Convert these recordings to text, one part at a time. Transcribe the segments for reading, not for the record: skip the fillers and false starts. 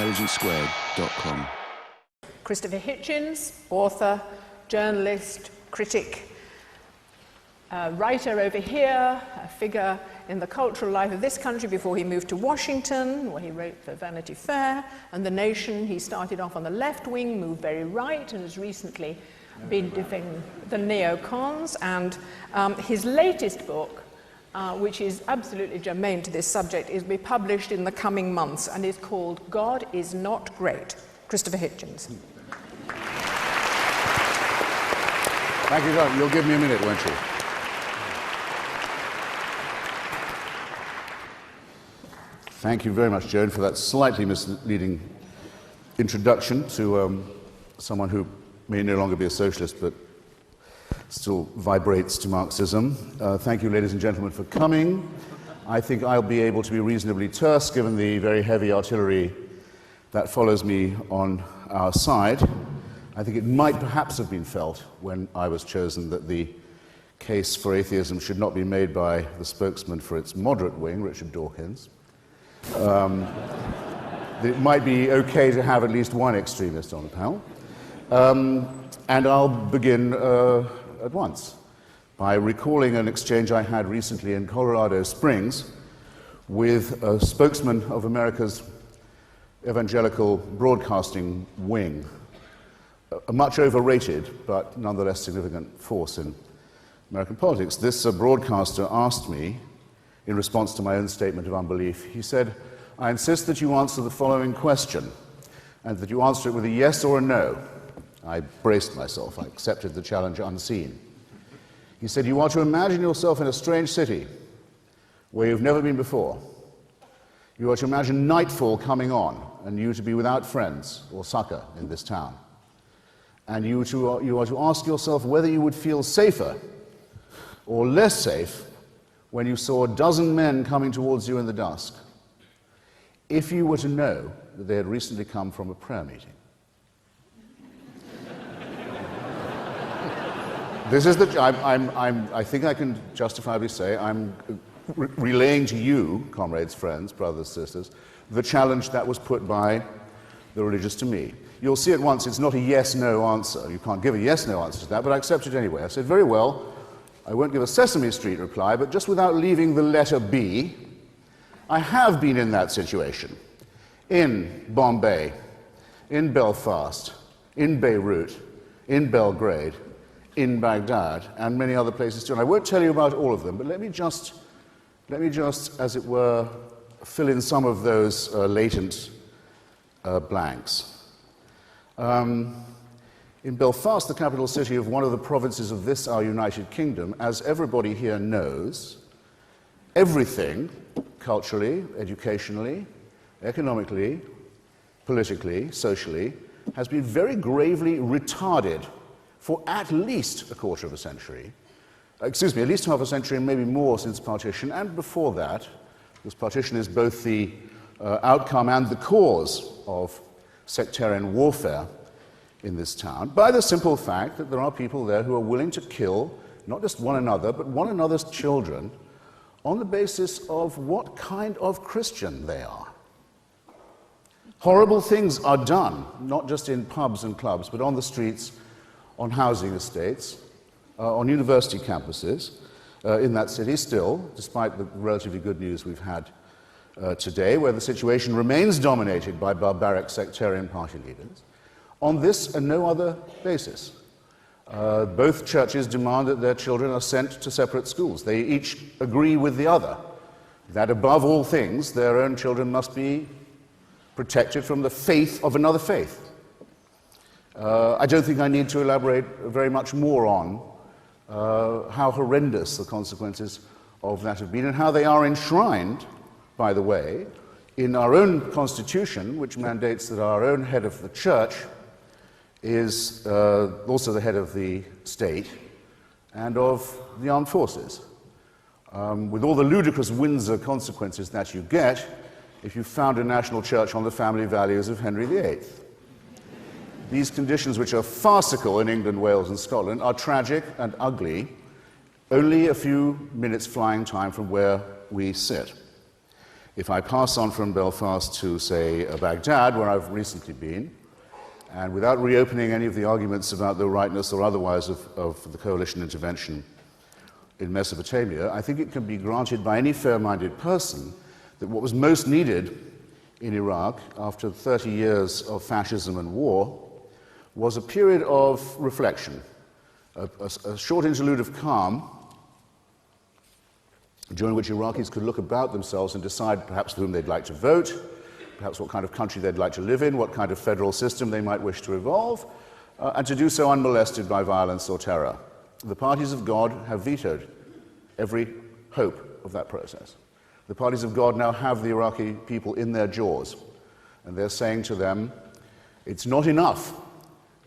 intelligencesquared.com. Christopher Hitchens, author, journalist, critic, writer over here, a figure in the cultural life of this country before he moved to Washington, where he wrote for Vanity Fair and The Nation. He started off on the left wing, moved very right, and has recently been defending the neocons. And his latest book, which is absolutely germane to this subject, is to be published in the coming months and is called God is Not Great. Christopher Hitchens. Thank you, John. You'll give me a minute, won't you? Thank you very much, Joan, for that slightly misleading introduction to someone who may no longer be a socialist, but still vibrates to Marxism. Thank you, ladies and gentlemen, for coming. I think I'll be able to be reasonably terse, given the very heavy artillery that follows me on our side. I think it might perhaps have been felt when I was chosen that the case for atheism should not be made by the spokesman for its moderate wing, Richard Dawkins. It might be okay to have at least one extremist on the panel. And I'll begin at once by recalling an exchange I had recently in Colorado Springs with a spokesman of America's evangelical broadcasting wing, a much overrated but nonetheless significant force in American politics. This broadcaster asked me, in response to my own statement of unbelief, he said, "I insist that you answer the following question, and that you answer it with a yes or a no." I braced myself. I accepted the challenge unseen. He said, "You are to imagine yourself in a strange city where you've never been before. You are to imagine nightfall coming on, and you to be without friends or succor in this town. And you are to ask yourself whether you would feel safer or less safe when you saw a dozen men coming towards you in the dusk, if you were to know that they had recently come from a prayer meeting." This is I think I can justifiably say I'm relaying to you, comrades, friends, brothers, sisters, the challenge that was put by the religious to me. You'll see at once it's not a yes-no answer. You can't give a yes-no answer to that, but I accept it anyway. I said, very well, I won't give a Sesame Street reply, but just without leaving the letter B, I have been in that situation. In Bombay, in Belfast, in Beirut, in Belgrade, in Baghdad, and many other places too. And I won't tell you about all of them, but let me just, as it were, fill in some of those latent blanks. In Belfast, the capital city of one of the provinces of this, our United Kingdom, as everybody here knows, everything, culturally, educationally, economically, politically, socially, has been very gravely retarded for at least a quarter of a century. At least half a century and maybe more since partition, and before that, because partition is both the outcome and the cause of sectarian warfare in this town, by the simple fact that there are people there who are willing to kill not just one another, but one another's children on the basis of what kind of Christian they are. Horrible things are done, not just in pubs and clubs, but on the streets, on housing estates, on university campuses in that city still, despite the relatively good news we've had today, where the situation remains dominated by barbaric sectarian party leaders. On this and no other basis. Both churches demand that their children are sent to separate schools. They each agree with the other that above all things, their own children must be protected from the faith of another faith. I don't think I need to elaborate very much more on how horrendous the consequences of that have been and how they are enshrined, by the way, in our own constitution, which mandates that our own head of the church is also the head of the state and of the armed forces, with all the ludicrous Windsor consequences that you get if you found a national church on the family values of Henry VIII. These conditions, which are farcical in England, Wales, and Scotland, are tragic and ugly, only a few minutes flying time from where we sit. If I pass on from Belfast to, say, Baghdad, where I've recently been, and without reopening any of the arguments about the rightness or otherwise of the coalition intervention in Mesopotamia, I think it can be granted by any fair-minded person that what was most needed in Iraq after 30 years of fascism and war was a period of reflection, a short interlude of calm during which Iraqis could look about themselves and decide perhaps whom they'd like to vote, perhaps what kind of country they'd like to live in, what kind of federal system they might wish to evolve, and to do so unmolested by violence or terror. The parties of God have vetoed every hope of that process. The parties of God now have the Iraqi people in their jaws, and they're saying to them, it's not enough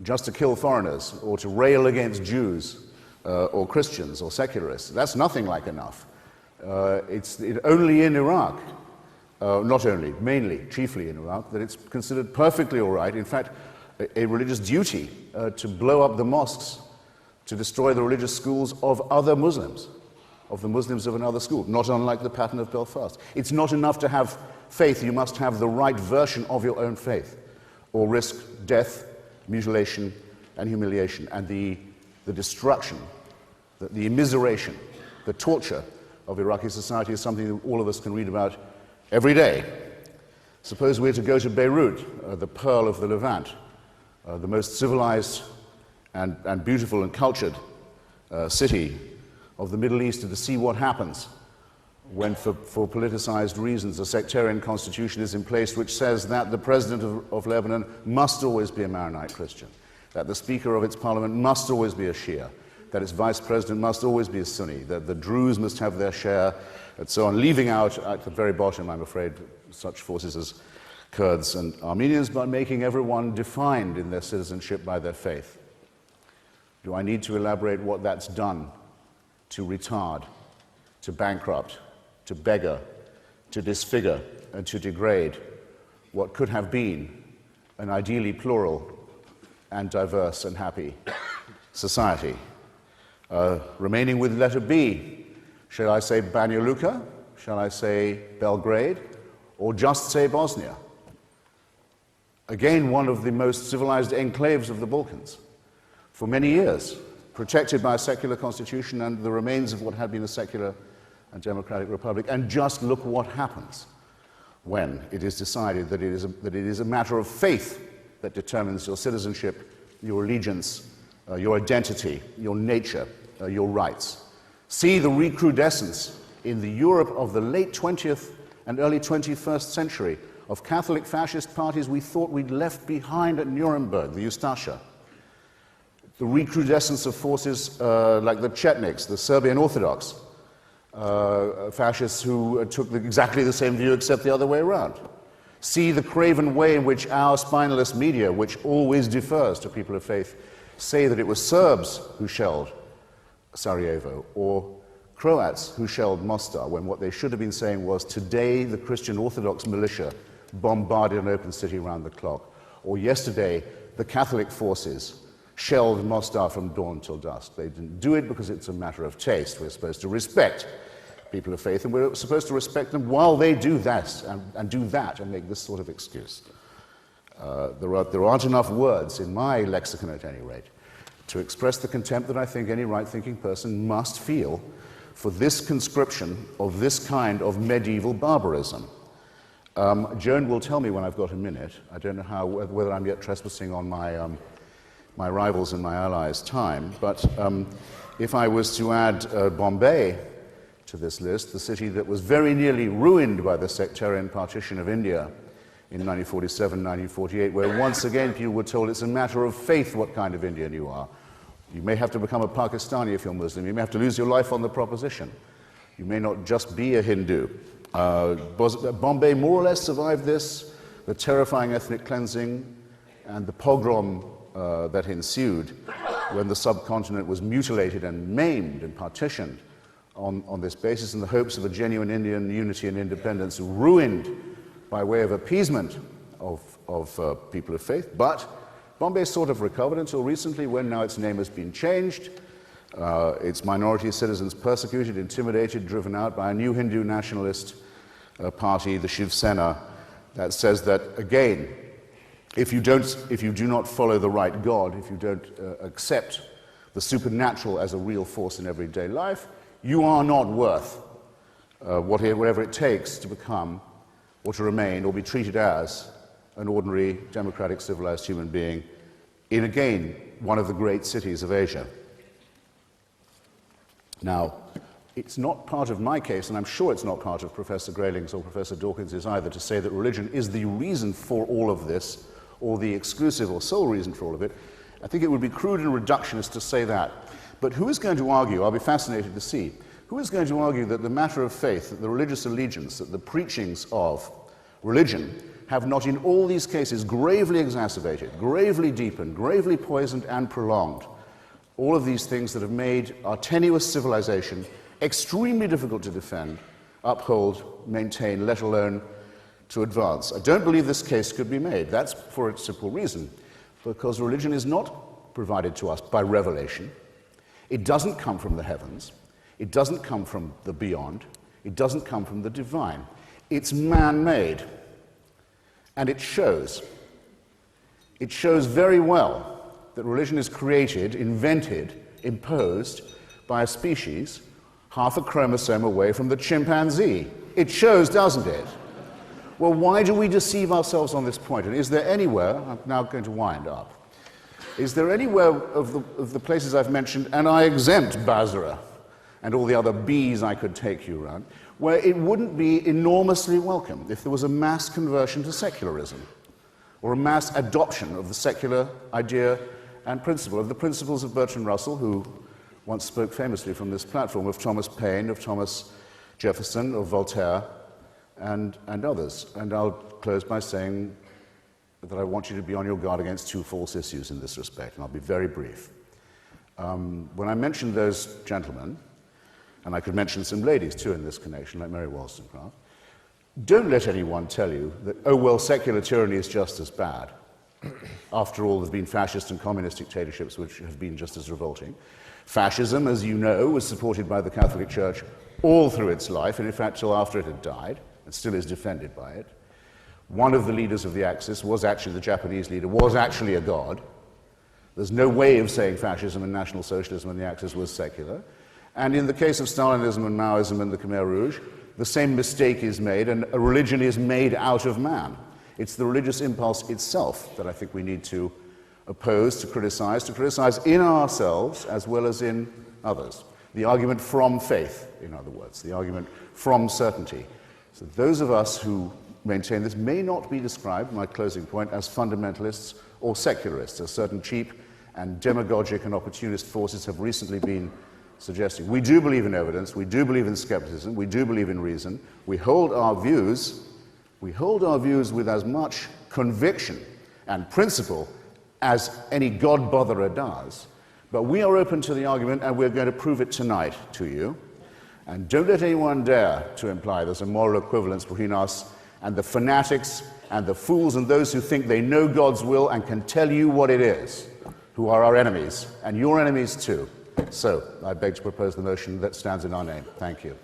just to kill foreigners or to rail against Jews or Christians or secularists. That's nothing like enough. It's only in Iraq, not only, mainly, chiefly in Iraq, that it's considered perfectly all right, in fact, a religious duty to blow up the mosques, to destroy the religious schools of other Muslims, of the Muslims of another school, not unlike the pattern of Belfast. It's not enough to have faith, you must have the right version of your own faith, or risk death, mutilation, and humiliation, and the destruction, the immiseration, the torture of Iraqi society is something that all of us can read about every day. Suppose we're to go to Beirut, the pearl of the Levant, the most civilized and beautiful and cultured city of the Middle East, and to see what happens when, for politicized reasons, a sectarian constitution is in place which says that the president of Lebanon must always be a Maronite Christian, that the speaker of its parliament must always be a Shia, that its vice president must always be a Sunni, that the Druze must have their share, and so on, leaving out at the very bottom, I'm afraid, such forces as Kurds and Armenians, but making everyone defined in their citizenship by their faith. Do I need to elaborate what that's done to retard, to bankrupt, to beggar, to disfigure, and to degrade what could have been an ideally plural and diverse and happy society? Remaining with letter B, shall I say Banja Luka? Shall I say Belgrade? Or just say Bosnia? Again, one of the most civilized enclaves of the Balkans. For many years, protected by a secular constitution and the remains of what had been a secular and democratic republic. And just look what happens when it is decided that it is a matter of faith that determines your citizenship, your allegiance, your identity, your nature, your rights. See the recrudescence in the Europe of the late 20th and early 21st century of Catholic fascist parties we thought we'd left behind at Nuremberg, the Ustasha. The recrudescence of forces like the Chetniks, the Serbian Orthodox fascists who took exactly the same view except the other way around. See the craven way in which our spineless media, which always defers to people of faith, say that it was Serbs who shelled Sarajevo or Croats who shelled Mostar, when what they should have been saying was, today the Christian Orthodox militia bombarded an open city round the clock, or yesterday the Catholic forces shelled Mostar from dawn till dusk. They didn't do it because it's a matter of taste. We're supposed to respect people of faith, and we're supposed to respect them while they do that and do that and make this sort of excuse. There aren't enough words, in my lexicon at any rate, to express the contempt that I think any right-thinking person must feel for this conscription of this kind of medieval barbarism. Joan will tell me when I've got a minute. I don't know whether I'm yet trespassing on my rivals and my allies' time, but if I was to add Bombay to this list, the city that was very nearly ruined by the sectarian partition of India in 1947, 1948, where once again people were told it's a matter of faith what kind of Indian you are. You may have to become a Pakistani if you're Muslim. You may have to lose your life on the proposition. You may not just be a Hindu. Bombay more or less survived this, the terrifying ethnic cleansing and the pogrom that ensued when the subcontinent was mutilated and maimed and partitioned on this basis in the hopes of a genuine Indian unity and independence, ruined by way of appeasement of people of faith. But Bombay sort of recovered until recently, when now its name has been changed, its minority citizens persecuted, intimidated, driven out by a new Hindu nationalist party, the Shiv Sena, that says that, again, if you do not follow the right God, if you don't accept the supernatural as a real force in everyday life, you are not worth whatever it takes to become or to remain or be treated as an ordinary, democratic, civilized human being in, again, one of the great cities of Asia. Now, it's not part of my case, and I'm sure it's not part of Professor Grayling's or Professor Dawkins's either, to say that religion is the reason for all of this, or the exclusive or sole reason for all of it. I think it would be crude and reductionist to say that. But who is going to argue, I'll be fascinated to see, who is going to argue that the matter of faith, that the religious allegiance, that the preachings of religion have not in all these cases gravely exacerbated, gravely deepened, gravely poisoned and prolonged all of these things that have made our tenuous civilization extremely difficult to defend, uphold, maintain, let alone to advance. I don't believe this case could be made. That's for a simple reason, because religion is not provided to us by revelation. It doesn't come from the heavens. It doesn't come from the beyond. It doesn't come from the divine. It's man-made. And it shows. It shows very well that religion is created, invented, imposed by a species half a chromosome away from the chimpanzee. It shows, doesn't it? Well, why do we deceive ourselves on this point? And is there anywhere, I'm now going to wind up, is there anywhere of the places I've mentioned, and I exempt Basra and all the other B's I could take you around, where it wouldn't be enormously welcome if there was a mass conversion to secularism, or a mass adoption of the secular idea and principle, of the principles of Bertrand Russell, who once spoke famously from this platform, of Thomas Paine, of Thomas Jefferson, of Voltaire, and others. And I'll close by saying that I want you to be on your guard against two false issues in this respect, and I'll be very brief. When I mentioned those gentlemen, and I could mention some ladies too in this connection, like Mary Wollstonecraft, don't let anyone tell you that, oh, well, secular tyranny is just as bad. After all, there have been fascist and communist dictatorships which have been just as revolting. Fascism, as you know, was supported by the Catholic Church all through its life, and in fact till after it had died, and still is defended by it. One of the leaders of the Axis was actually, the Japanese leader, was actually a god. There's no way of saying fascism and National Socialism in the Axis was secular. And in the case of Stalinism and Maoism and the Khmer Rouge, the same mistake is made, and a religion is made out of man. It's the religious impulse itself that I think we need to oppose, to criticize in ourselves as well as in others. The argument from faith, in other words, the argument from certainty. So those of us who maintain this may not be described, my closing point, as fundamentalists or secularists, as certain cheap and demagogic and opportunist forces have recently been suggesting. We do believe in evidence, we do believe in skepticism, we do believe in reason. We hold our views with as much conviction and principle as any God-botherer does. But we are open to the argument, and we're going to prove it tonight to you. And don't let anyone dare to imply there's a moral equivalence between us and the fanatics and the fools and those who think they know God's will and can tell you what it is, who are our enemies, and your enemies too. So I beg to propose the motion that stands in our name. Thank you.